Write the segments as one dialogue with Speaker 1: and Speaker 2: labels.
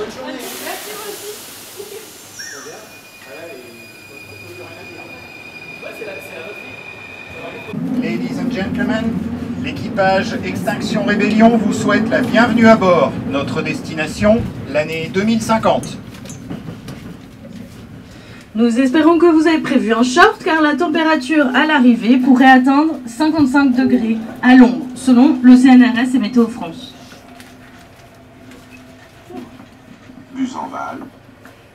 Speaker 1: Bonne journée.
Speaker 2: Merci vous aussi.
Speaker 3: Ladies and gentlemen, l'équipage Extinction Rébellion vous souhaite la bienvenue à bord. Notre destination, l'année 2050.
Speaker 2: Nous espérons que vous avez prévu un short car la température à l'arrivée pourrait atteindre 55 degrés à l'ombre, selon le CNRS et Météo France.
Speaker 4: Buzenval.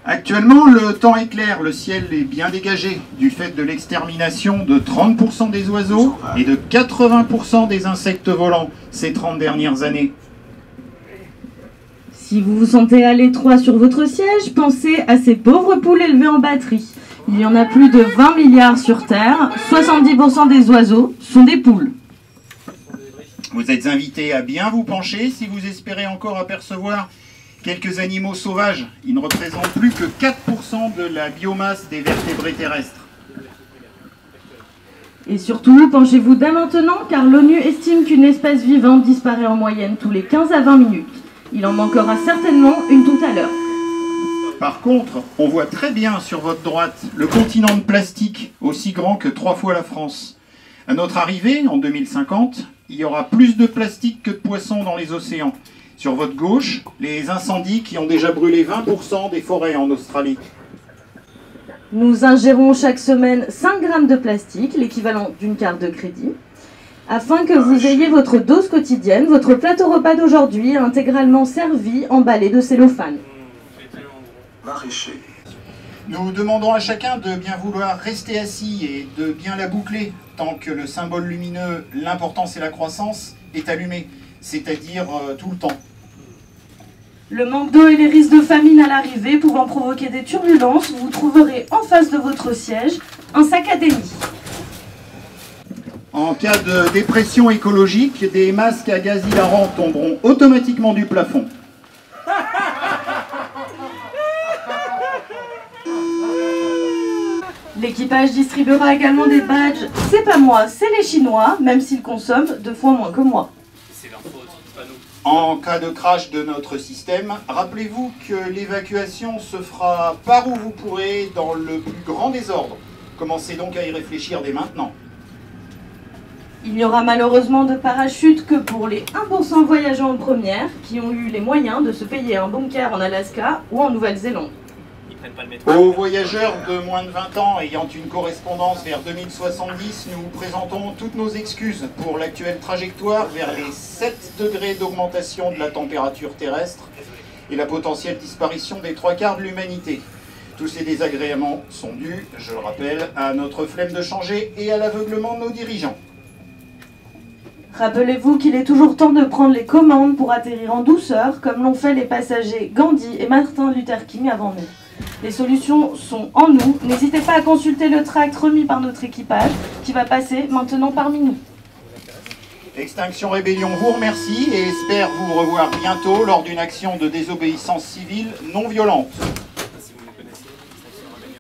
Speaker 3: Actuellement, le temps est clair, le ciel est bien dégagé, du fait de l'extermination de 30% des oiseaux et de 80% des insectes volants ces 30 dernières années.
Speaker 2: Si vous vous sentez à l'étroit sur votre siège, pensez à ces pauvres poules élevées en batterie. Il y en a plus de 20 milliards sur Terre, 70% des oiseaux sont des poules.
Speaker 3: Vous êtes invités à bien vous pencher si vous espérez encore apercevoir quelques animaux sauvages. Ils ne représentent plus que 4% de la biomasse des vertébrés terrestres.
Speaker 2: Et surtout, penchez-vous dès maintenant car l'ONU estime qu'une espèce vivante disparaît en moyenne tous les 15 à 20 minutes. Il en manquera certainement une tout à l'heure.
Speaker 3: Par contre, on voit très bien sur votre droite le continent de plastique, aussi grand que 3 fois la France. À notre arrivée, en 2050, il y aura plus de plastique que de poissons dans les océans. Sur votre gauche, les incendies qui ont déjà brûlé 20% des forêts en Australie.
Speaker 2: Nous ingérons chaque semaine 5 grammes de plastique, l'équivalent d'une carte de crédit. Afin que vous ayez votre dose quotidienne, votre plateau repas d'aujourd'hui est intégralement servi, emballé de cellophane.
Speaker 4: Maraîcher.
Speaker 3: Nous demandons à chacun de bien vouloir rester assis et de bien la boucler tant que le symbole lumineux, l'importance et la croissance, est allumé, c'est-à-dire tout le temps.
Speaker 2: Le manque d'eau et les risques de famine à l'arrivée pouvant provoquer des turbulences, vous trouverez en face de votre siège un sac à déni.
Speaker 3: En cas de dépression écologique, des masques à gaz hilarant tomberont automatiquement du plafond.
Speaker 2: L'équipage distribuera également des badges « C'est pas moi, c'est les Chinois », même s'ils consomment 2 fois moins que moi.
Speaker 1: C'est leur faute, pas nous.
Speaker 3: En cas de crash de notre système, rappelez-vous que l'évacuation se fera par où vous pourrez dans le plus grand désordre. Commencez donc à y réfléchir dès maintenant.
Speaker 2: Il n'y aura malheureusement de parachute que pour les 1% voyageant en première qui ont eu les moyens de se payer un bunker en Alaska ou en Nouvelle-Zélande.
Speaker 1: Ils prennent pas le métro.
Speaker 3: Aux voyageurs de moins de 20 ans ayant une correspondance vers 2070, nous vous présentons toutes nos excuses pour l'actuelle trajectoire vers les 7 degrés d'augmentation de la température terrestre et la potentielle disparition des 3/4 de l'humanité. Tous ces désagréments sont dus, je le rappelle, à notre flemme de changer et à l'aveuglement de nos dirigeants.
Speaker 2: Rappelez-vous qu'il est toujours temps de prendre les commandes pour atterrir en douceur, comme l'ont fait les passagers Gandhi et Martin Luther King avant nous. Les solutions sont en nous. N'hésitez pas à consulter le tract remis par notre équipage, qui va passer maintenant parmi nous.
Speaker 3: Extinction Rébellion vous remercie et espère vous revoir bientôt lors d'une action de désobéissance civile non violente.